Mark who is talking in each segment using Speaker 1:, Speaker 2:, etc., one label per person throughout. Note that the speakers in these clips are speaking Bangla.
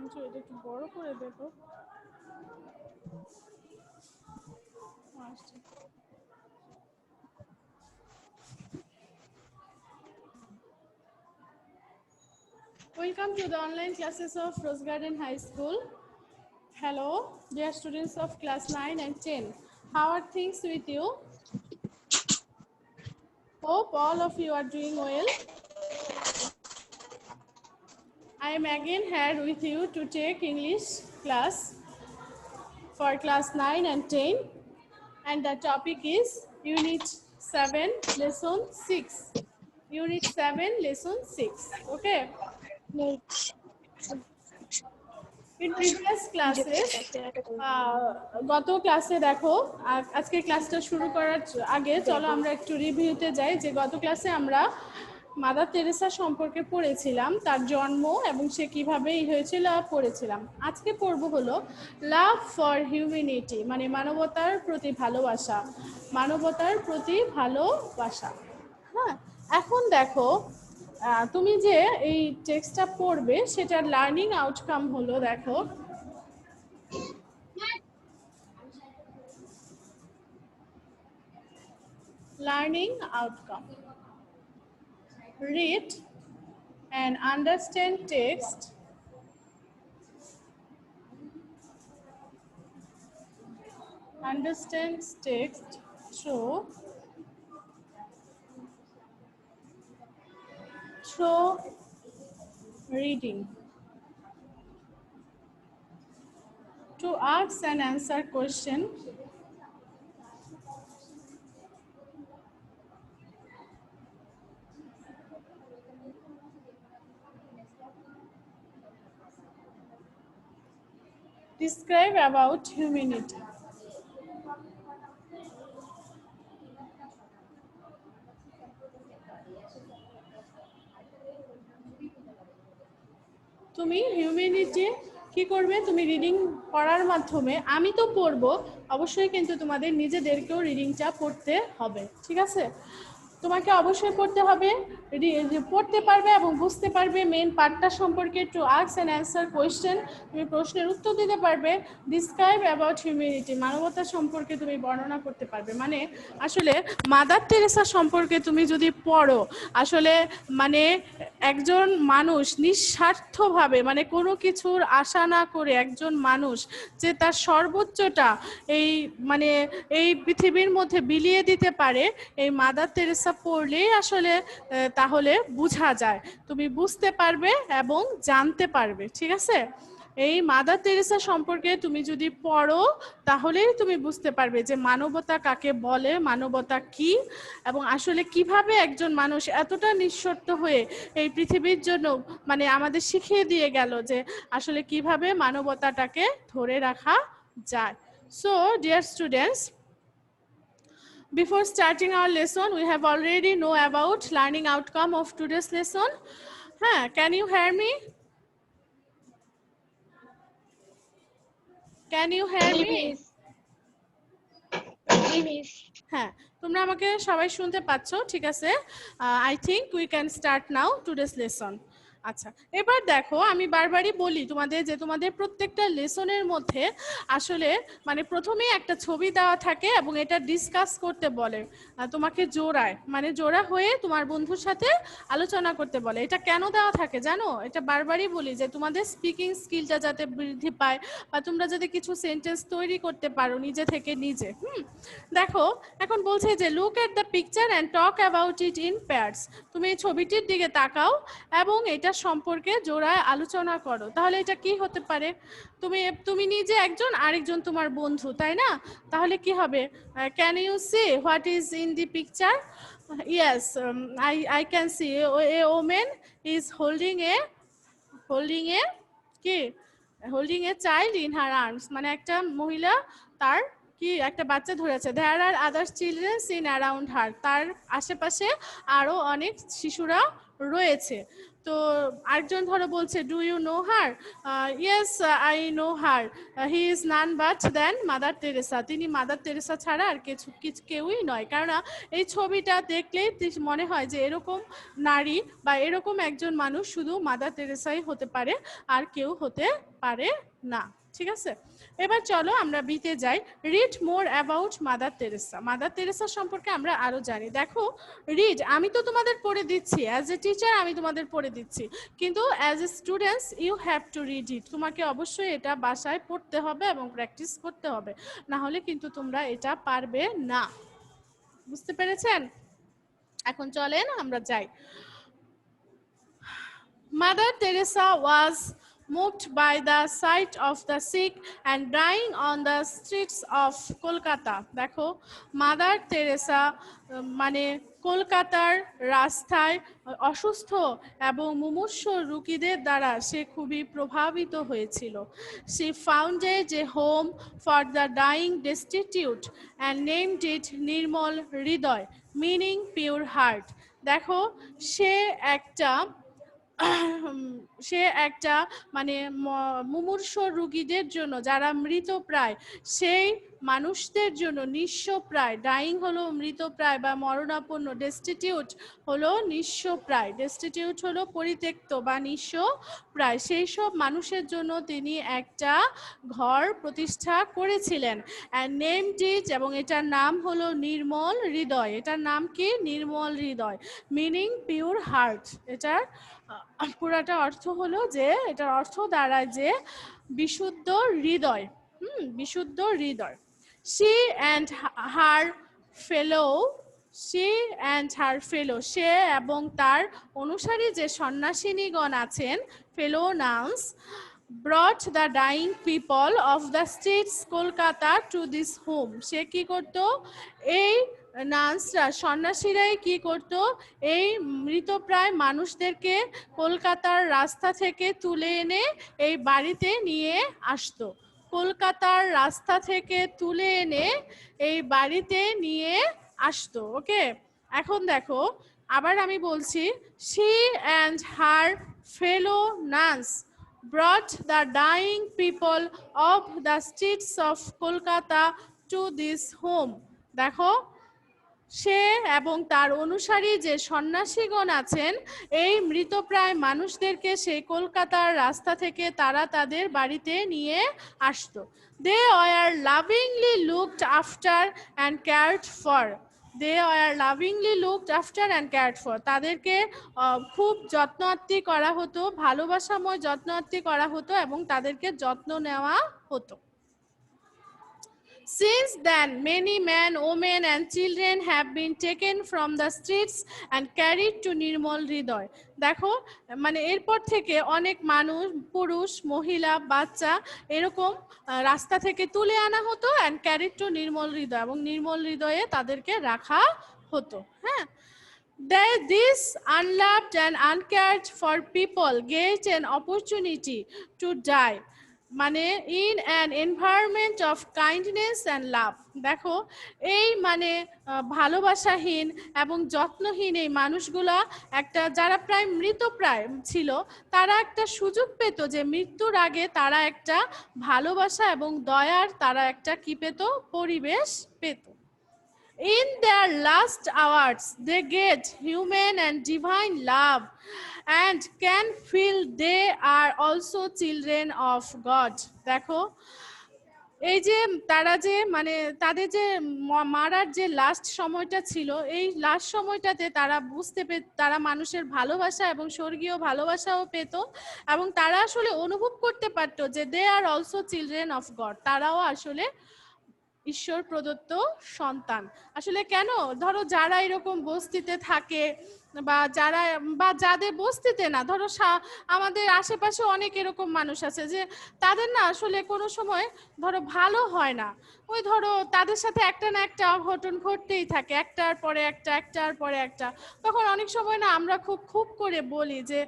Speaker 1: এটা একটু বড় করে দেখো। Welcome to the online classes of Rose Garden High School. Hello, dear students of class 9 and 10. How are things with you? Hope all of you are doing well. I am again here with you to take English class for class 9 and 10. And the topic is Unit 7, Lesson 6. Unit 7, Lesson 6. Okay? In previous classes, গত ক্লাসে দেখো, আজকে ক্লাসটা শুরু করার আগে চলো আমরা একটু রিভিউতে যাই যে গত ক্লাসে আমরা মাদার তেরেসা সম্পর্কে পড়েছিলাম, তার জন্ম এবং সে কিভাবে হয়েছিল পড়েছিলাম। আজকে পড়ব হলো লাভ ফর হিউম্যানিটি, মানে মানবতার প্রতি ভালোবাসা, মানবতার প্রতি ভালোবাসা। হ্যাঁ, এখন দেখো তুমি যে এই টেক্সটটা পড়বে সেটার লার্নিং আউটকাম হলো, দেখো learning outcome, read and understand text, through reading. To ask and answer question, describe about humanity. তুমি হিউম্যানিটি কি করবে, তুমি রিডিং পড়ার মাধ্যমে, আমি তো পড়বো অবশ্যই, কিন্তু তোমাদের নিজেদেরকেও রিডিংটা পড়তে হবে, ঠিক আছে? তোমাকে অবশ্যই পড়তে হবে, পড়তে পারবে এবং বুঝতে পারবে মেন পার্টটা সম্পর্কে। To ask and answer question, তুমি প্রশ্নের উত্তর দিতে পারবে। ডিসক্রাইব অ্যাবাউট হিউম্যানিটি, মানবতা সম্পর্কে তুমি বর্ণনা করতে পারবে। মানে আসলে মাদার তেরেসা সম্পর্কে তুমি যদি পড়ো, আসলে মানে একজন মানুষ নিঃস্বার্থভাবে, মানে কোনো কিছুর আশা না করে একজন মানুষ যে তার সর্বোচ্চটা এই মানে এই পৃথিবীর মধ্যে বিলিয়ে দিতে পারে, এই মাদার তেরেসা পড়লেই আসলে তাহলে বোঝা যায়, তুমি বুঝতে পারবে এবং জানতে পারবে, ঠিক আছে? এই মাদার তেরেসা সম্পর্কে তুমি যদি পড়ো তাহলেই তুমি বুঝতে পারবে যে মানবতা কাকে বলে, মানবতা কি, এবং আসলে কিভাবে একজন মানুষ এতটা নিঃস্বার্থ হয়ে এই পৃথিবীর জন্য মানে আমাদের শিখিয়ে দিয়ে গেল যে আসলে কিভাবে মানবতাটাকে ধরে রাখা যায়। So, dear students, before starting our lesson, we have already know about learning outcome of today's lesson. Can you hear me? Can you hear me? হ্যাঁ, তোমরা আমাকে সবাই শুনতে পাচ্ছ, ঠিক আছে? I think we can start now today's lesson. আচ্ছা, এবার দেখো আমি বারবারই বলি তোমাদের যে তোমাদের প্রত্যেকটা লেসনের মধ্যে আসলে মানে প্রথমেই একটা ছবি দেওয়া থাকে এবং এটা ডিসকাস করতে বলে, তোমাকে জোড়ায়, মানে জোড়া হয়ে তোমার বন্ধুর সাথে আলোচনা করতে বলে। এটা কেন দেওয়া থাকে জানো? এটা বারবারই বলি যে তোমাদের স্পিকিং স্কিলটা যাতে বৃদ্ধি পায় বা তোমরা যদি কিছু সেন্টেন্স তৈরি করতে পারো নিজে থেকে নিজে। দেখো এখন বলছে যে look at the picture and talk about it in pairs, তুমি এই ছবিটির দিকে তাকাও এবং এটা সম্পর্কে জোড়ায় আলোচনা করো। তাহলে এটা কি হতে পারে? তুমি নিজে একজন, আরেকজন তোমার বন্ধু, তাই না? তাহলে কি হবে? Can you see what is in the picture? Yes, I can see a woman is holding a কি holding a child in her arms, মানে একটা মহিলা তার কি একটা বাচ্চা ধরেছে। There are other children in around her, তার আশেপাশে আরো অনেক শিশুরা রয়েছে। তো আরেকজন ধরো বলছে do you know her, yes I know her, he is none but then Mother Teresa, তিনি মাদার তেরেসা ছাড়া আর কেউই নয়। কেননা এই ছবিটা দেখলেই মনে হয় যে এরকম নারী বা এরকম একজন মানুষ শুধু মাদার তেরেসাই হতে পারে, আর কেউ হতে পারে না। ঠিক আছে, এবার চলো আমরা বিতে যাই। Read more about mother Teresa. Mother Teresa সম্পর্কে আমরা আরো জানি। দেখো রিড, আমি তো তোমাদের পড়ে দিচ্ছি, অ্যাজ এ টিচার আমি তোমাদের পড়ে দিচ্ছি, কিন্তু as a students you have to read it. তোমাকে অবশ্যই এটা বাসায় পড়তে হবে এবং প্র্যাকটিস করতে হবে, না হলে কিন্তু তোমরা এটা পারবে না। বুঝতে পেরেছেন? এখন চলেন আমরা যাই। Mother Teresa was moved by the sight of the sick and dying on the streets of Kolkata. দেখো মাদার তেরেসা মানে কলকাতার রাস্তায় অসুস্থ এবং মুমূর্ষ রোগীদের দ্বারা সে খুবই প্রভাবিত হয়েছিল। She founded a home for the dying destitute and named it Nirmal Hridoy, meaning pure heart. দেখো সে একটা মানে মুমূর্ষ রোগীদের জন্য, যারা মৃতপ্রায়, সেই মানুষদের জন্য নিঃস্বপ্রায়, ডাইং হলো মৃতপ্রায় বা মরণাপন্ন, ডেস্টিটিউট হলো নিঃস্বপ্রায়, ডেস্টিটিউট হলো পরিত্যক্ত বা নিঃস্বপ্রায়, সেই সব মানুষের জন্য তিনি একটা ঘর প্রতিষ্ঠা করেছিলেন। অ্যান্ড নেমড ইট, এবং এটার নাম হলো নির্মল হৃদয়। এটার নাম কি? নির্মল হৃদয়, মিনিং পিওর হার্ট। এটার পুরাটা অর্থ হলো যে, এটার অর্থ দাঁড়ায় যে বিশুদ্ধ হৃদয়। বিশুদ্ধ হৃদয়। She and her fellow সে এবং তার অনুসারী যে সন্ন্যাসিনীগণ আছেন, ফেলো nuns, brought the dying people of the streets Kolkata to this home. সে কি করত? এই নান্সরা, সন্ন্যাসীরাই কি করত? এই মৃতপ্রায় মানুষদেরকে কলকাতার রাস্তা থেকে তুলে এনে এই বাড়িতে নিয়ে আসতো। কলকাতার রাস্তা থেকে তুলে এনে এই বাড়িতে নিয়ে আসতো। ওকে, এখন দেখো আবার আমি বলছি, she and her fellow nuns brought the dying people of the streets of Kolkata to this home. দেখো সে এবং তার অনুসারী যে সন্ন্যাসীগণ আছেন, এই মৃতপ্রায় মানুষদেরকে সেই কলকাতার রাস্তা থেকে তারা তাদের বাড়িতে নিয়ে আসতো। They were lovingly looked after and cared for. They were lovingly looked after and cared for. তাদেরকে খুব যত্নআত্তি করা হতো, ভালোবাসাময় যত্নআত্তি করা হতো এবং তাদেরকে যত্ন নেওয়া হতো। Since then, many men, women and children have been taken from the streets and carried to নির্মল হৃদয়. দেখো মানে এরপর থেকে অনেক মানুষ, পুরুষ, মহিলা, বাচ্চা এরকম রাস্তা থেকে তুলে আনা হতো and carried to নির্মল হৃদয়, এবং নির্মল হৃদয়ে তাদেরকে রাখা হতো। হ্যাঁ, This unloved and uncared for people get an opportunity to die, মানে in an environment of kindness and love. দেখো এই মানে ভালোবাসাহীন এবং যত্নহীন এই মানুষগুলা একটা, যারা প্রায় মৃতপ্রায় ছিল, তারা একটা সুযোগ পেত যে মৃত্যুর আগে তারা একটা ভালোবাসা এবং দয়ার তারা একটা কি পেত? পরিবেশ পেত। In their last hours, they get human and divine love and can feel they are also children of God. দেখো এই যে তারা যে মানে তাদের যে মারার যে লাস্ট সময়টা ছিল, এই লাস্ট সময়টাতে তারা তারা মানুষের ভালোবাসা এবং স্বর্গীয় ভালোবাসাও পেত, এবং তারা আসলে অনুভব করতে পারতো যে they are also children of God, তারাও আসলে ঈশ্বর প্রদত্ত সন্তান। আসলে কেন, ধরো যারা এরকম বস্তিতে থাকে বা যাদের বস্তিতে না, ধরো আমাদের আশেপাশে অনেক এরকম মানুষ আছে যে তাদের না আসলে কোনো সময় ধরো ভালো হয় না, ওই ধরো তাদের সাথে একটা না একটা অঘটন ঘটতেই থাকে, একটার পরে একটা। তখন অনেক সময় না আমরা খুব করে বলি যে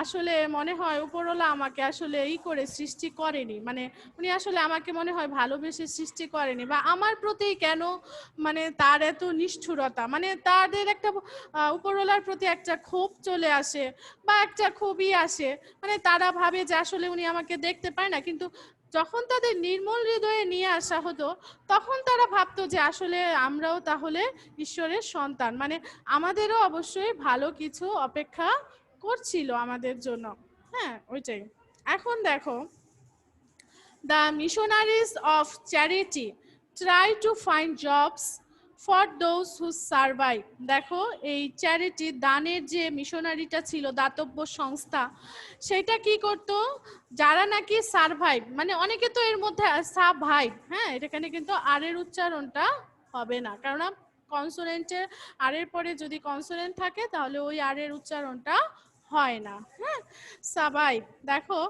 Speaker 1: আসলে মনে হয় উপরওয়ালা আমাকে আসলে করে সৃষ্টি করেনি, মানে উনি আসলে আমাকে মনে হয় ভালোবেসে সৃষ্টি করেনি, বা আমার প্রতি কেন মানে তার এত নিষ্ঠুরতা, মানে তাদের একটা উপর উপরওয়ালার প্রতি একটা ক্ষোভ চলে আসে বা একটা ক্ষোভই আসে, মানে তারা ভাবে যে আসলে উনি আমাকে দেখতে পায় না, কিন্তু যখন তাদের নির্মল হৃদয়ে নিয়ে আসা হতো তখন তারা ভাবতো যে আসলে আমরাও তাহলে ঈশ্বরের সন্তান, মানে আমাদেরও অবশ্যই ভালো কিছু অপেক্ষা করছিল আমাদের জন্য। হ্যাঁ, ওইটাই। এখন দেখো, the missionaries of charity try to find jobs for those who survive. দেখো, এই চ্যারিটি দানের যে মিশনারিটা ছিল, দাতব্য সংস্থা, সেটা কি করত, যারা নাকি সারভাইভ, মানে অনেকে তো এর মধ্যে সারভাইভ, হ্যাঁ এখানে কিন্তু আর এর উচ্চারণটা হবে না, কারণ কনসোনেন্টের আর এর পরে যদি কনসোনেন্ট থাকে তাহলে ওই আর এর উচ্চারণটা হয় না। হ্যাঁ, সারভাইভ। দেখো,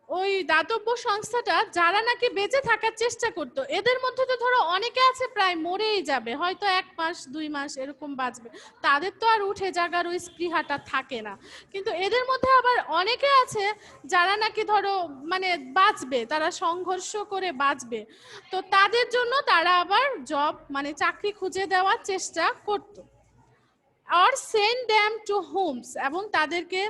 Speaker 1: ওই দাতব্য সংস্থাটা যারা নাকি বেঁচে থাকার চেষ্টা করতো, এদের মধ্যে তো ধরো অনেকে আছে প্রায় মরেই যাবে, হয়তো 1 মাস 2 মাস এরকম বাঁচবে, তাদের তো আর উঠে জাগার ওই স্পৃহাটা থাকে না, কিন্তু এদের মধ্যে আবার অনেকে আছে যারা নাকি ধরো মানে বাঁচবে, তারা সংঘর্ষ করে বাঁচবে, তো তাদের জন্য তারা আবার জব মানে চাকরি খুঁজে দেওয়ার চেষ্টা করতো। আর সেন্ড দ্যাম টু হোমস, এবং তাদেরকে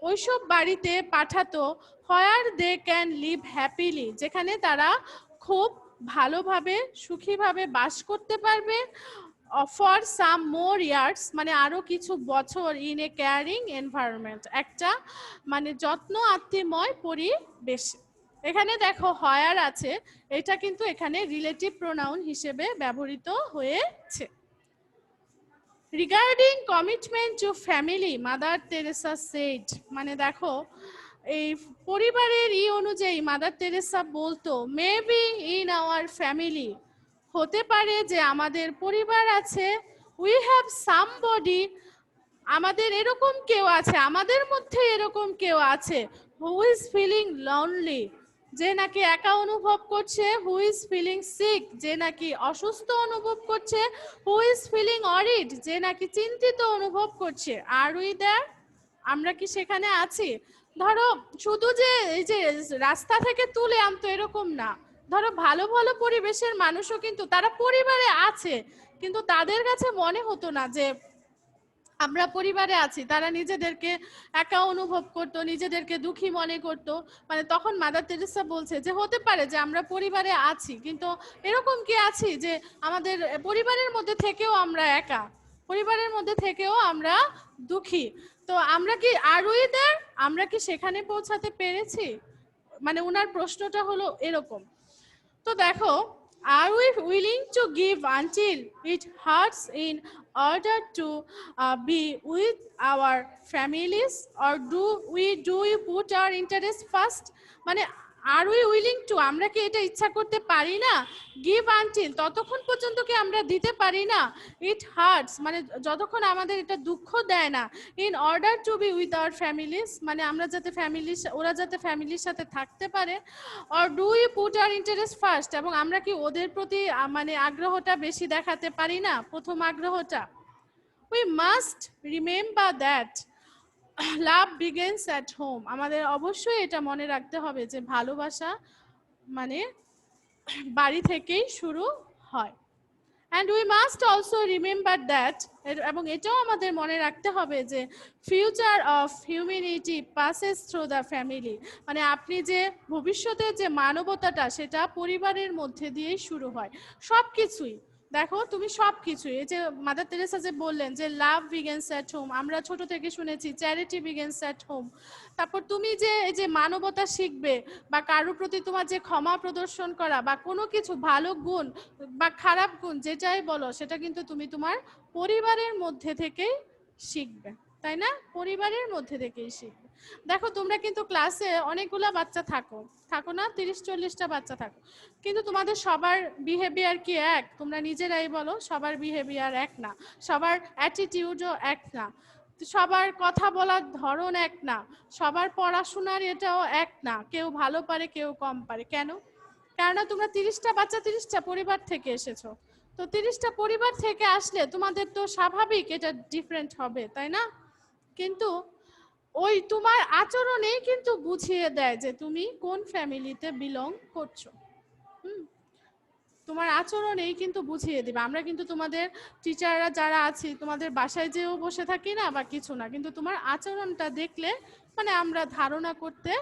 Speaker 1: ওইসব বাড়িতে পাঠাতো হোয়ার দে ক্যান লিভ হ্যাপিলি, যেখানে তারা খুব ভালোভাবে সুখীভাবে বাস করতে পারবে, ফর সাম মোর ইয়ার্স, মানে আরো কিছু বছর, ইন এ কেয়ারিং এনভায়রনমেন্ট, একটা মানে যত্ন আত্মীয়ময় পরিবেশ। এখানে দেখো হয়ার আছে, এটা কিন্তু এখানে রিলেটিভ প্রোনাউন হিসেবে ব্যবহৃত হয়েছে। Regarding commitment to family, Mother Teresa said, মানে দেখো এই পরিবারের অনুযায়ী মাদার তেরেসা বলতো, মেবি ইন আওয়ার ফ্যামিলি, হতে পারে যে আমাদের পরিবার আছে, উই হ্যাভ সামবডি, আমাদের এরকম কেউ আছে, আমাদের মধ্যে এরকম কেউ আছে, হু ইজ ফিলিং লনলি, যে নাকি একা অনুভব করছে, হু ইজ ফিলিং সিক, যে নাকি অসুস্থ অনুভব করছে, হু ইজ ফিলিং অরিড, যে নাকি চিন্তিত অনুভব করছে, আর উই দেয়ার, আমরা কি সেখানে আছি। ধরো শুধু যে এই যে রাস্তা থেকে তুলে আনতো এরকম না, ধরো ভালো ভালো পরিবেশের মানুষও কিন্তু তারা পরিবারে আছে, কিন্তু তাদের কাছে মনে হতো না যে আমরা পরিবারে আছি, তারা নিজেদেরকে একা অনুভব করতো, নিজেদেরকে দুঃখী মনে করতো, মানে তখন মাদার তেরেসা বলছে যে হতে পারে যে আমরা পরিবারে আছি, কিন্তু এরকম কি আছি যে আমাদের পরিবারের মধ্যে থেকেও আমরা একা, পরিবারের মধ্যে থেকেও আমরা দুঃখী, তো আমরা কি আর উই দেয়ার, আমরা কি সেখানে পৌঁছাতে পেরেছি, মানে উনার প্রশ্নটা হলো এরকম। তো দেখো, are we willing to give until it hurts in order to be with our families, or do we put our interest first, মানে আর উই উইলিং টু, আমরা কি এটা ইচ্ছা করতে পারি না, গিভ আনটিল, ততক্ষণ পর্যন্ত কি আমরা দিতে পারি না, ইট হার্টস, মানে যতক্ষণ আমাদের এটা দুঃখ দেয় না, in order to be with our families, মানে আমরা যাতে ওরা যাতে ফ্যামিলির সাথে থাকতে পারে, or do you put our interest first, এবং আমরা কি ওদের প্রতি মানে আগ্রহটা বেশি দেখাতে পারি না, প্রথম আগ্রহটা। We must remember that love begins at home, আমাদের অবশ্যই এটা মনে রাখতে হবে যে ভালোবাসা মানে বাড়ি থেকেই শুরু হয়। And we must also remember that, এবং এটাও আমাদের মনে রাখতে হবে যে future of humanity passes through the family, মানে আপনি যে ভবিষ্যতের যে মানবতাটা সেটা পরিবারের মধ্যে দিয়েই শুরু হয়, সব কিছুই। দেখো তুমি সব কিছুই, এই যে মাদার তেরেসা যে বললেন যে লাভ বিগিনস অ্যাট হোম, আমরা ছোট থেকে শুনেছি চ্যারিটি বিগিনস অ্যাট হোম, তারপর তুমি যে এই যে মানবতা শিখবে বা কারোর প্রতি তোমার যে ক্ষমা প্রদর্শন করা বা কোনো কিছু ভালো গুণ বা খারাপ গুণ যেটাই বলো, সেটা কিন্তু তুমি তোমার পরিবারের মধ্যে থেকেই শিখবে, তাই না, পরিবারের মধ্যে থেকেই শিখবে। দেখো তোমরা কিন্তু ক্লাসে অনেকগুলা বাচ্চা থাকো না, 30-40টা বাচ্চা থাকো, কিন্তু তোমাদের সবার বিহেভিয়ার কি এক, তোমরা নিজেরাই বলো, সবার বিহেভিয়ার এক না, সবার অ্যাটিটিউডও এক না, সবার কথা বলার ধরন এক না, সবার পড়াশোনার এটাও এক না, কেউ ভালো পারে কেউ কম পারে, কেন, কেননা তোমরা 30টা বাচ্চা 30টা পরিবার থেকে এসেছো, তো 30টা পরিবার থেকে আসলে তোমাদের তো স্বাভাবিক এটা ডিফারেন্ট হবে, তাই না, কিন্তু ওই তোমার আচরণেই কিন্তু বুঝিয়ে দেয় যে তুমি কোন ফ্যামিলিতে বিলং করছো। তোমার আচরণেই কিন্তু বুঝিয়ে দিবে। আমরা কিন্তু তোমাদের টিচাররা যারা আছি তোমাদের বাসায় যেও বসে থাকি না বা কিছু না, কিন্তু তোমার আচরণটা দেখলে মানে আমরা ধারণা করতে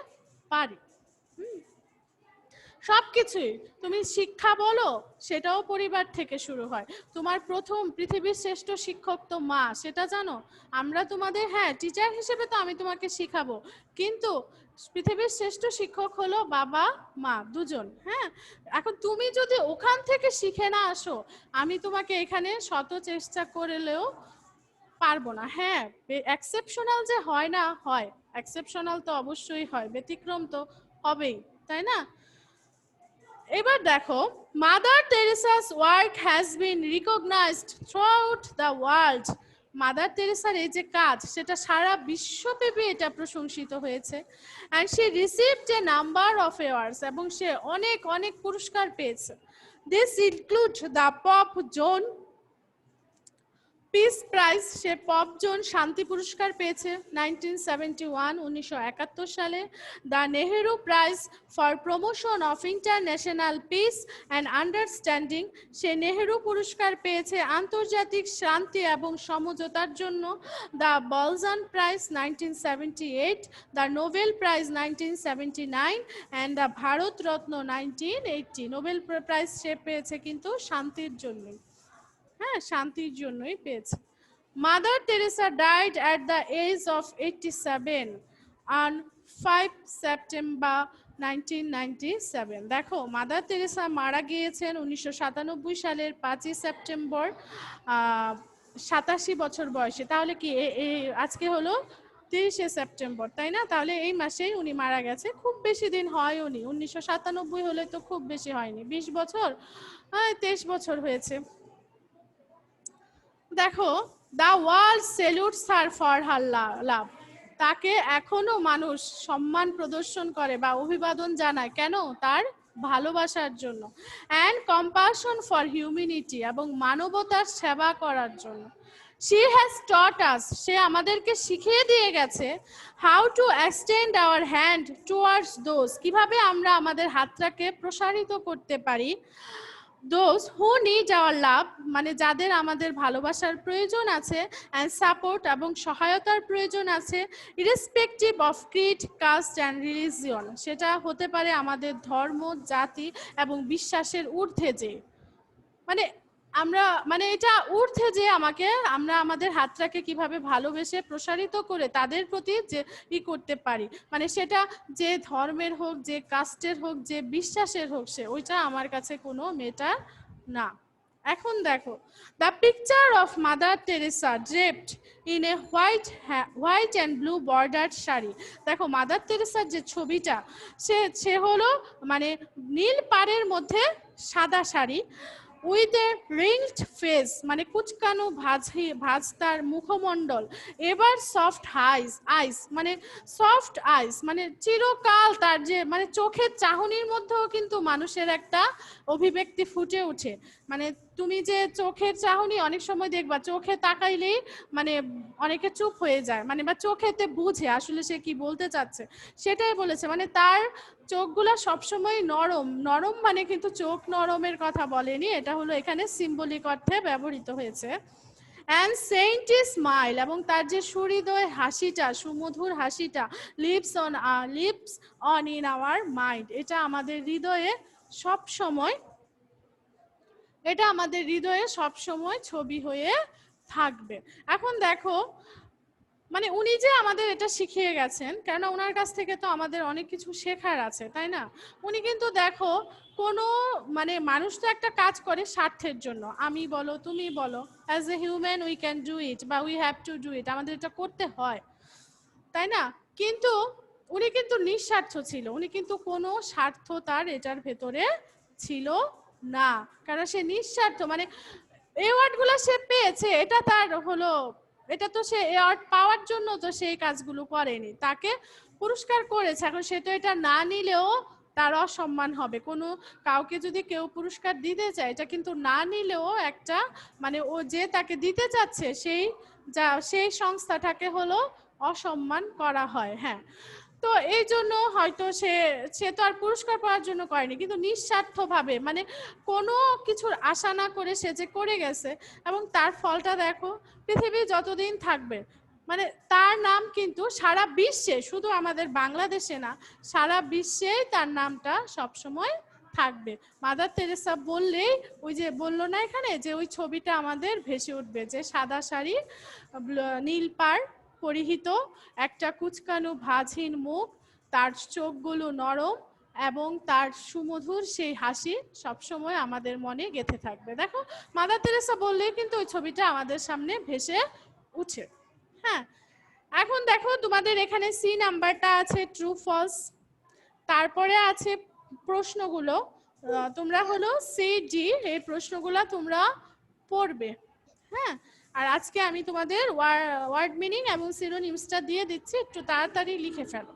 Speaker 1: পারি। সবকিছুই তুমি শিক্ষা বলো, সেটাও পরিবার থেকে শুরু হয়। তোমার প্রথম পৃথিবীর শ্রেষ্ঠ শিক্ষক তো মা, সেটা জানো। আমরা তোমাদের, হ্যাঁ টিচার হিসেবে তো আমি তোমাকে শিখাবো, কিন্তু পৃথিবীর শ্রেষ্ঠ শিক্ষক হলো বাবা মা দুজন। হ্যাঁ, এখন তুমি যদি ওখান থেকে শিখে না আসো, আমি তোমাকে এখানে শত চেষ্টা করলেও পারবো না। হ্যাঁ, এক্সেপশনাল যে হয় না, হয়, এক্সেপশনাল তো অবশ্যই হয়, ব্যতিক্রম তো হবেই, তাই না? এবার দেখো, Mother Teresa's work has been recognised throughout the world. Mother তেরেসার এই যে কাজ, সেটা সারা বিশ্বব্যাপী এটা প্রশংসিত হয়েছে। And she received a number of awards, এবং সে অনেক অনেক পুরস্কার পেয়েছে। This include the Pope John peace prize, সে পপ জোন শান্তি পুরস্কার পেয়েছে 1971 সালে। The Nehru prize for promotion of international peace and understanding, সে নেহেরু পুরস্কার পেয়েছে আন্তর্জাতিক শান্তি এবং সমঝোতার জন্য। The Balzan prize 1978, the Nobel prize 1979 and the Bharat Ratna 1980। Nobel prize সে পেয়েছে কিন্তু শান্তির জন্যই, হ্যাঁ শান্তির জন্যই পেয়েছে। Mother Teresa died at the age of 87 on 5 September 1997। দেখো, মাদার তেরেসা মারা গিয়েছেন 1997 সালের 5ই সেপ্টেম্বর, 87 বছর বয়সে। তাহলে কি আজকে হলো 30শে সেপ্টেম্বর, তাই না? তাহলে এই মাসেই উনি মারা গেছে। খুব বেশি দিন হয় উনি, 1997 হলে তো খুব বেশি হয়নি, 20 বছর, 23 বছর হয়েছে। দেখো, the world salutes her for her love, তাকে এখনো মানুষ সম্মান প্রদর্শন করে বা অভিবাদন জানায়, কেন? তার ভালোবাসার জন্য। অ্যান্ড কম্পাশন ফর হিউম্যানিটি, এবং মানবতার সেবা করার জন্য। শি হ্যাজ টট আস, সে আমাদেরকে শিখিয়ে দিয়ে গেছে how to extend our hand towards those, কিভাবে আমরা আমাদের হাতটাকে প্রসারিত করতে পারি। Those who need our love, মানে যাদের আমাদের ভালোবাসার প্রয়োজন আছে, অ্যান্ড সাপোর্ট, এবং সহায়তার প্রয়োজন আছে, irrespective of creed, caste and religion, সেটা হতে পারে আমাদের ধর্ম, জাতি এবং বিশ্বাসের ঊর্ধ্বে যে, মানে আমরা, মানে এটা ঊর্ধ্বে যে আমরা আমাদের হাতটাকে কিভাবে ভালোবেসে প্রসারিত করে তাদের প্রতি যে করতে পারি, মানে সেটা যে ধর্মের হোক, যে কাস্টের হোক, যে বিশ্বাসের হোক, সে ওইটা আমার কাছে কোনো ম্যাটার না। এখন দেখো, the picture of mother Teresa ড্রেপড in a white and blue border sari. দেখো, মাদার তেরেসার যে ছবিটা, সে হলো মানে নীল পাড়ের মধ্যে সাদা sari, with a ringed face, মানে কুচকানো ভাঁজতার মুখমণ্ডল, এবার সফট আইস, মানে সফট আইস, মানে চিরকাল তার যে মানে চোখের চাহনির মধ্যেও কিন্তু মানুষের একটা অভিব্যক্তি ফুটে ওঠে। মানে তুমি যে চোখের চাহনি অনেক সময় দেখবা, চোখে তাকাইলেই মানে অনেকে চুপ হয়ে যায়, মানে বা চোখেতে বুঝে আসলে সে কি বলতে চাচ্ছে, সেটাই বলেছে। মানে তার চোখগুলা সবসময় নরম, নরম মানে কিন্তু চোখ নরমের কথা বলেনি, এটা হলো এখানে সিম্বলিক অর্থে ব্যবহৃত হয়েছে। অ্যান্ড সেইন্টি স্মাইল, এবং তার যে সুহৃদয় হাসিটা, সুমধুর হাসিটা, lips on in our mind, এটা আমাদের হৃদয়ে সব সময়, এটা আমাদের হৃদয়ে সব সময় ছবি হয়ে থাকবে। এখন দেখো, মানে উনি যে আমাদের এটা শিখিয়ে গেছেন, কেননা ওনার কাছ থেকে তো আমাদের অনেক কিছু শেখার আছে, তাই না? উনি কিন্তু দেখো, কোনো মানে মানুষ তো একটা কাজ করে স্বার্থের জন্য, আমি বলো তুমি বলো, as a human we can do it, বা we have to do it, আমাদের এটা করতে হয়, তাই না? কিন্তু উনি কিন্তু নিঃস্বার্থ ছিল, উনি কিন্তু কোনো স্বার্থ তার এটার ভেতরে ছিল না, কারণ সে নিঃস্বার্থ, মানে অ্যাওয়ার্ডগুলো সে পেয়েছে, এটা তার হলো, এটা তো সে অ্যাওয়ার্ড পাওয়ার জন্য তো সেই কাজগুলো করেনি, তাকে পুরস্কার করেছে। এখন সে তো এটা না নিলেও তার অসম্মান হবে। কোনো কাউকে যদি কেউ পুরস্কার দিতে চায়, এটা কিন্তু না নিলেও একটা মানে ও যে তাকে দিতে চাচ্ছে সেই সংস্থাটাকে হলো অসম্মান করা হয়। হ্যাঁ, তো এই জন্য হয়তো সে সে তো আর পুরস্কার পাওয়ার জন্য করেনি, কিন্তু নিঃস্বার্থভাবে, মানে কোনো কিছুর আশা না করে সে যে করে গেছে, এবং তার ফলটা দেখো, পৃথিবী যতদিন থাকবে, মানে তার নাম কিন্তু সারা বিশ্বে, শুধু আমাদের বাংলাদেশে না, সারা বিশ্বেই তার নামটা সবসময় থাকবে। মাদার তেরেসা বললেই, ওই যে বললো না এখানে, যে ওই ছবিটা আমাদের ভেসে উঠবে, যে সাদা শাড়ি, নীল পাড় পরিহিত, একটা কুচকানো ভাঁজহীন মুখ, তার চোখগুলো নরম, এবং তার সুমধুর সেই হাসি সবসময় আমাদের মনে গেঁথে থাকবে। দেখো, মাদার তেরেসা বললেই কিন্তু ওই ছবিটা আমাদের সামনে ভেসে উঠে। হ্যাঁ, এখন দেখো তোমাদের এখানে সি নাম্বারটা আছে ট্রু ফলস, তারপরে আছে প্রশ্নগুলো, তোমরা হলো সি ডি এই প্রশ্নগুলো তোমরা পড়বে। হ্যাঁ, আর আজকে আমি তোমাদের ওয়ার্ড মিনিং এবং সিনোনিমসটা দিয়ে দিচ্ছি, একটু তাড়াতাড়ি লিখে ফেলো।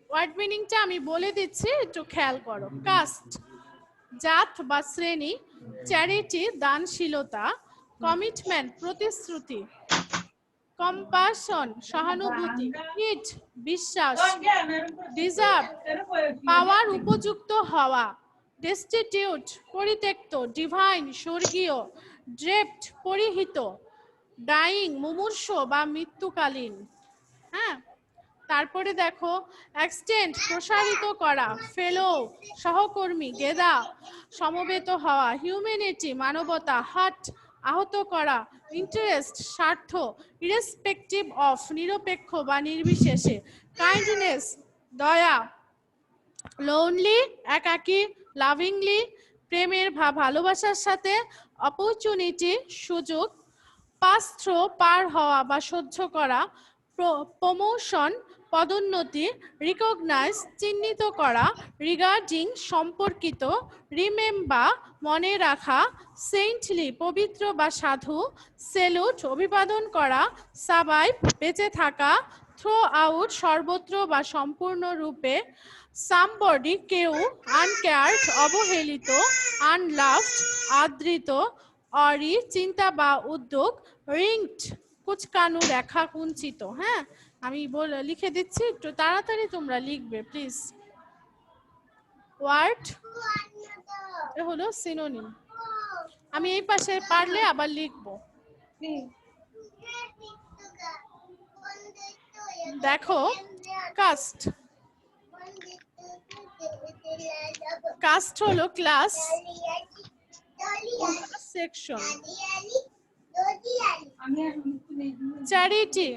Speaker 1: ওয়ার্ড মিনিংটা আমি বলে দিচ্ছি, একটু খেয়াল করো। কাস্ট, জাত বা শ্রেণী। চ্যারিটি, দানশীলতা। কমিটমেন্ট, প্রতিশ্রুতি। কম্পাশন, সহানুভূতি। ইট, বিশ্বাস। ডিজার্ভ, পাওয়ার, উপযুক্ত হওয়া। ডেস্টিটিউট, পরিত্যক্ত। ডিভাইন, স্বর্গীয়। ড্রেপ্ট, পরিহিত। ডাইং, মুমূর্ষ বা মৃত্যুকালীন। হ্যাঁ, তারপরে দেখো এক্সটেন্ড, প্রসারিত করা। ফেলো, সহকর্মী। গেদা, সমবেত হওয়া। হিউম্যানিটি, মানবতা। হার্ট, আহত করা। ইন্টারেস্ট, স্বার্থ। ইরেসপেক্টিভ অফ, নিরপেক্ষ বা নির্বিশেষে। কাইন্ডনেস, দয়া। লোনলি, একাকী। লাভিংলি, প্রেমের বা ভালোবাসার সাথে। অপরচুনিটি, সুযোগ। পাস থ্রো, পার হওয়া বা সহ্য করা। প্রমোশন, পদোন্নতি। রিকগনাইজ, চিহ্নিত করা। রিগার্ডিং, সম্পর্কিত। রিমেম্বার, মনে রাখা। সেন্টলি, পবিত্র বা সাধু। সেলুট, অভিবাদন করা। সার্ভাইভ, বেঁচে থাকা। থ্রো আউট, সর্বত্র বা সম্পূর্ণরূপে। সামবডি, কেউ। আনকেয়ার্ড, অবহেলিত। আনলাভড, আদৃত। অরি, চিন্তা বা উদ্যোগ। রিংড, কুচকানো, রেখা কুঞ্চিত। হ্যাঁ, আমি লিখে দিচ্ছি, একটু তাড়াতাড়ি তোমরা লিখবে প্লিজ। ওয়ার্ড হলো সিনোনিম। আমি এই পাশে পারলে আবার লিখবো। দেখো, কাস্ট। কাস্ট হলো ক্লাস, সেকশন। চ্যারিটি,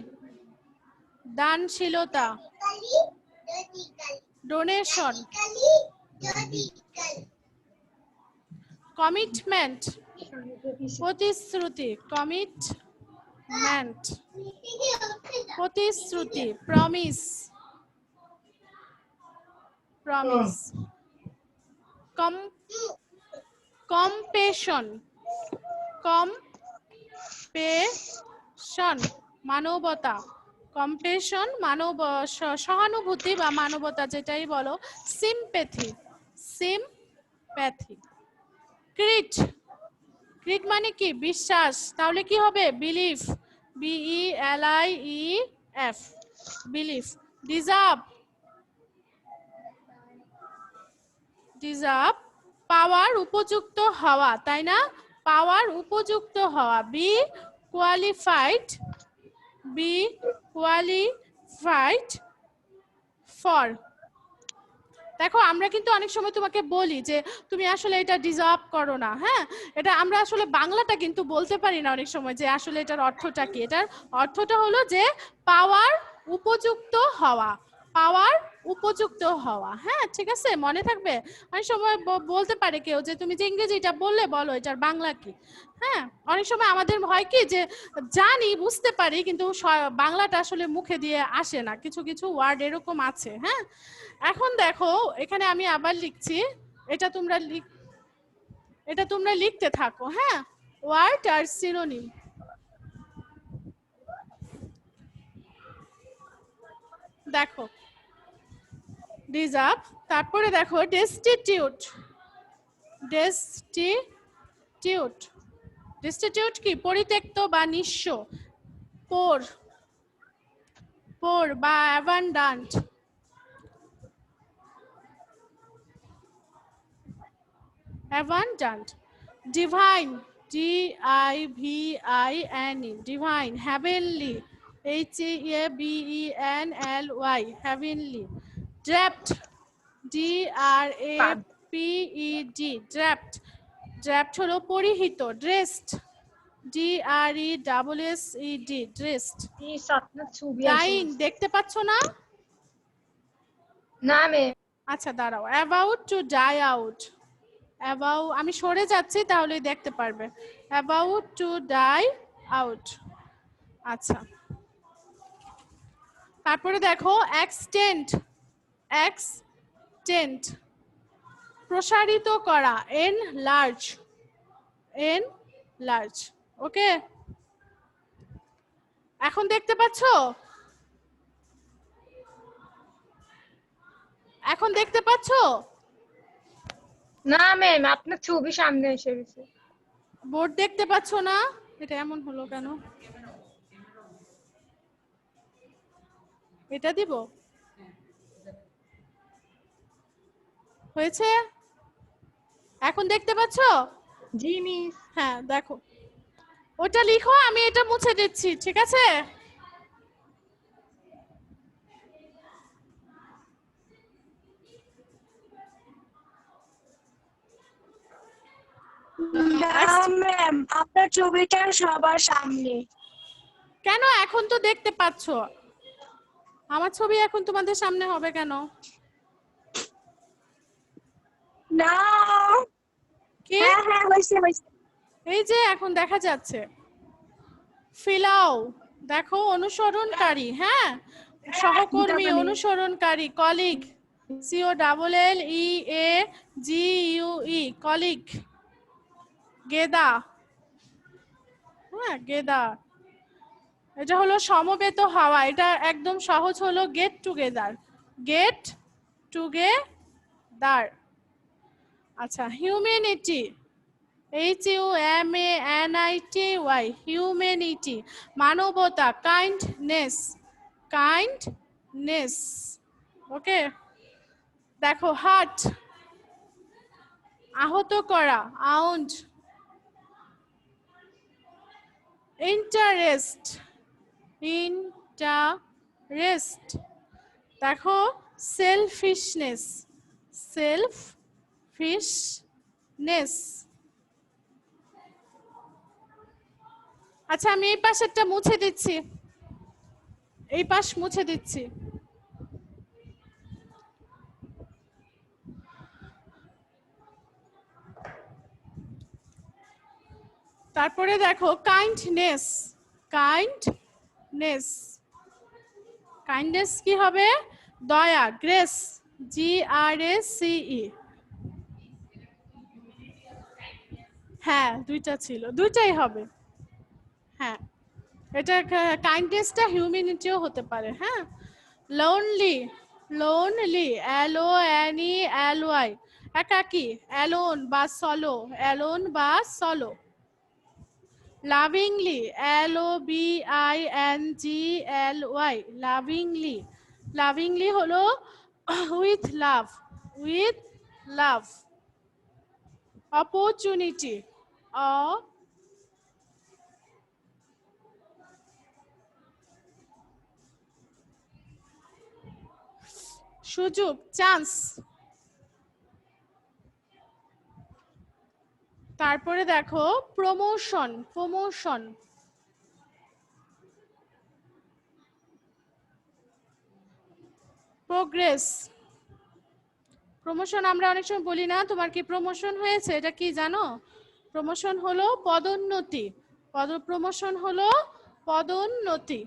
Speaker 1: দানশীলতা। ডোনেশন। কমিটমেন্ট, প্রতিশ্রুতি। কমিটমেন্ট, প্রতিশ্রুতি। Promise, promise. কম্পেশন, কম্পেশন, মানবতা। কম্পেশন, মানব, সহানুভূতি বা মানবতা, যেটাই বলো। Sympathy, sympathy. ক্রিট, ক্রিট মানে কি? বিশ্বাস। তাহলে কি হবে? Belief, BELIEF, belief. Deserve, deserve, পাওয়ার, উপযুক্ত হওয়া, তাই না? পাওয়ার, উপযুক্ত হওয়া। Be qualified, be qualified for. দেখো, আমরা কিন্তু অনেক সময় তোমাকে বলি যে তুমি আসলে এটা ডিজার্ভ করো না। হ্যাঁ, এটা আমরা আসলে বাংলাটা কিন্তু বলতে পারি না অনেক সময়, যে আসলে এটার অর্থটা কি। এটার অর্থটা হলো যে পাওয়ার, উপযুক্ত হওয়া। পাওয়ার, উপযুক্ত হওয়া। হ্যাঁ, ঠিক আছে, মনে থাকবে। অনেক সময় বলতে পারে কেউ যে তুমি যে ইংরেজিটা বললে, বলো এটার বাংলা কি। হ্যাঁ, অনেক সময় আমাদের হয় কি, যে জানি, বুঝতে পারি, কিন্তু বাংলাটা আসলে মুখে দিয়ে আসে না। কিছু কিছু ওয়ার্ড এরকম আছে। হ্যাঁ, এখন দেখো, এখানে আমি আবার লিখছি, এটা তোমরা লিখতে থাকো। হ্যাঁ, ওয়ার্ড আর সিনোনিম। দেখো, ডিজার্ভ, তারপরে দেখো ডেস্টিটিউট। ডেস্টিটিউট, ডেস্টিটিউট কি? পরিত্যক্ত বা নিঃস্ব। পোর, poor বা abundant, abundant. Divine, D-I-V-I-N-E, divine. Heavenly, H-E-A-B-E-N-L-Y, heavenly. Draped, D-R-A-P-E-D, draped. Draped হলো পরিহিত. Dressed, D-R-E-S-S-E-D, dressed.
Speaker 2: মিস আপনার ছবি
Speaker 1: Dying, দেখতে পাচ্ছ না?
Speaker 2: না ম্যাম।
Speaker 1: আচ্ছা দাঁড়াও, about to die out, about, আমি সরে যাচ্ছি তাহলেই দেখতে পারবে। about to die out। আচ্ছা, তারপরে দেখো extend, extend, প্রসারিত করা, enlarge, enlarge। ওকে, এখন দেখতে পাচ্ছ? এখন দেখতে পাচ্ছ?
Speaker 2: না ম্যাম, আপনার ছবি সামনে এসে গেছে।
Speaker 1: বোর্ড দেখতে পাচ্ছ না? এটা এমন হলো কেন? এটা দিব? হয়েছে? এখন দেখতে পাচ্ছ?
Speaker 2: জি মিস।
Speaker 1: হ্যাঁ দেখো, ওটা লিখো, আমি এটা মুছে দিচ্ছি, ঠিক আছে?
Speaker 3: ম্যাম আপনার ছবিটা সবার সামনে।
Speaker 1: কেন? এখন তো দেখতে পাচ্ছ। আমার ছবি এখন তোমাদের সামনে হবে কেন?
Speaker 3: না,
Speaker 1: কি?
Speaker 3: হ্যাঁ হ্যাঁ হয়েছে হয়েছে।
Speaker 1: এই যে এখন দেখা যাচ্ছে। ফিলাও, দেখো অনুসরণকারী, হ্যাঁ, সহকর্মী, অনুসরণকারী, কলিগ, COLLEAGE, কলিগ। গেদা, হ্যাঁ গেদা, এটা হলো সমবেত হওয়া, এটা একদম সহজ হলো গেট টুগেদার, গেট টুগেদার। আচ্ছা, হিউম্যানিটি, HUMANITY, হিউম্যানিটি, মানবতা, কাইন্ডনেস, কাইন্ডনেস। ওকে, দেখো হার্ট, আহত করা, আউন্ড। Interest, interest. দেখো সেলফিশনেস, সেলফিশনেস। আচ্ছা, আমি এই পাশেরটা মুছে দিচ্ছি, এই পাশ মুছে দিচ্ছি। তারপরে দেখো কাইন্ডনেস, কাইন্ডনেস, কাইন্ডনেস কি হবে? দয়া, গ্রেস, GRACE। হ্যাঁ দুইটা ছিল, দুইটাই হবে। হ্যাঁ, এটা কাইন্ডনেসটা হিউম্যানিটিও হতে পারে। হ্যাঁ, লোনলি, লোনলি, LONELY, একাকী, অ্যালোন বা সলো, অ্যালোন বা solo. Lovingly, LOVINGLY, lovingly, lovingly হলো with love, with love. Opportunity, সুযোগ, চান্স। তারপরে দেখো প্রমোশন, প্রমোশন, প্রোগ্রেস। প্রমোশন আমরা অনেক সময় বলি না, তোমার কি প্রমোশন হয়েছে? এটা কি জানো? প্রমোশন হলো পদোন্নতি, প্রমোশন হলো পদোন্নতি।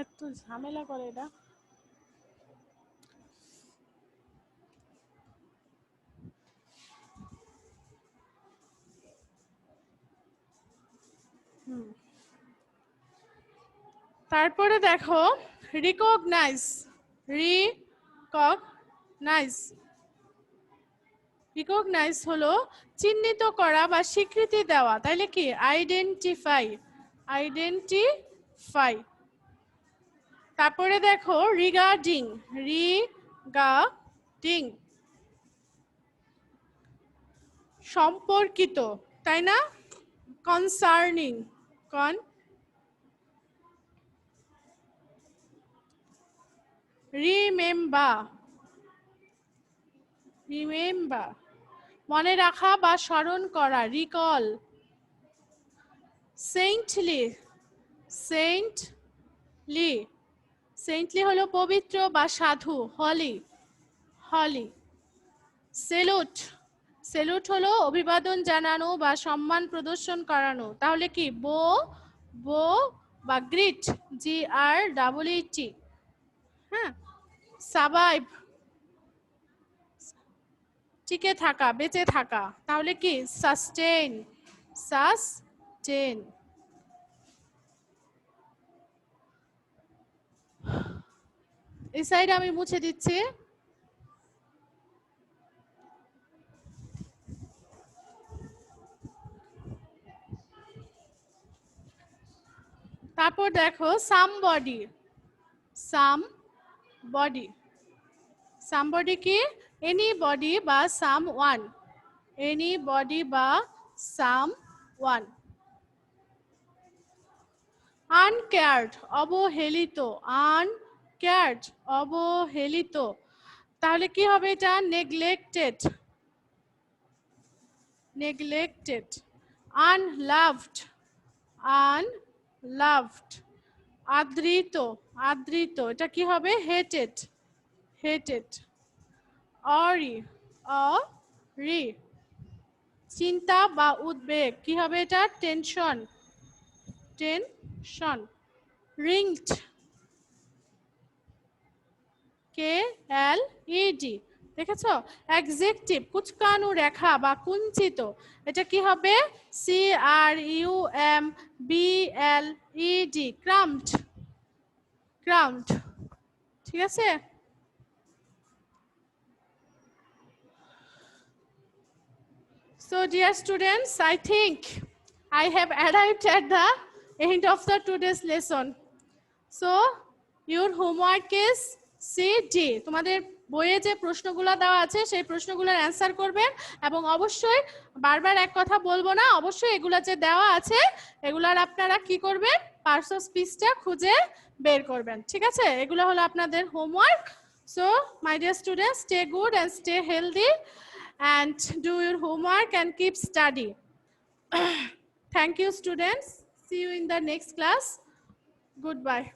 Speaker 1: এত ঝামেলা করে এটা। তারপরে দেখো রিকগনাইজ, রিকগনাইজ, রিকগনাইজ হলো চিহ্নিত করা বা স্বীকৃতি দেওয়া, তাইলে কি আইডেন্টিফাই, আইডেন্টিফাই। তারপরে দেখো রিগার্ডিং, রিগার্ডিং সম্পর্কিত, তাই না? কনসার্নিং, রিমেম্বার, রিমেম্বার মনে রাখা বা স্মরণ করা, রিকল। সেন্টলি, সেন্টলি, সেন্টলি হলো পবিত্র বা সাধু, হলি, হলি। সেলুট, সেলুট হলো অভিবাদন জানানো বা সম্মান প্রদর্শন করানো, তাহলে কি বো, বো বা গ্রিট, GREET। হ্যাঁ, সার্ভাইভ টিকে থাকা, বেঁচে থাকা, তাহলে কি সাস্টেইন, সাস্টেইন। এই সাইড আমি মুছে দিচ্ছি। তারপর দেখো সামবডি, সামবডি, সামবডি কি এনিবডি বা সামওয়ান, এনিবডি বা সামওয়ান। আনকেয়ার্ড অবহেলিত, আনকেয়ার্ড অবহেলিত, তাহলে কি হবে এটা নেগলেক্টেড, নেগলেক্টেড। আনলাভড, আনলাভড। আদৃত, আদৃত, এটা কি হবে হেটেড, হেটেড। অরি, অরি চিন্তা বা উদ্বেগ, কি হবে এটা টেনশন, টেনশন। রিংড, KLED, দেখেছো? অ্যাডজেক্টিভ কুচকানো রেখা বা কুঞ্চিত, এটা কি হবে CRUMBLED, ক্রাম্পড, ক্রাম্পড। ঠিক আছে? So dear students, I think I have arrived at the end of the today's lesson. So your homework is CD. তোমাদের বইয়ে যে প্রশ্নগুলো দেওয়া আছে সেই প্রশ্নগুলোর অ্যান্সার করবেন, এবং অবশ্যই বারবার এক কথা বলবো না, অবশ্যই এগুলো যে দেওয়া আছে এগুলার আপনারা কি করবেন, পার্টস অফ স্পিচটা খুঁজে বের করবেন। ঠিক আছে? এগুলো হলো আপনাদের homework. So my dear students, stay good and stay healthy and do your homework and keep study. Thank you students. See you in the next class. Goodbye.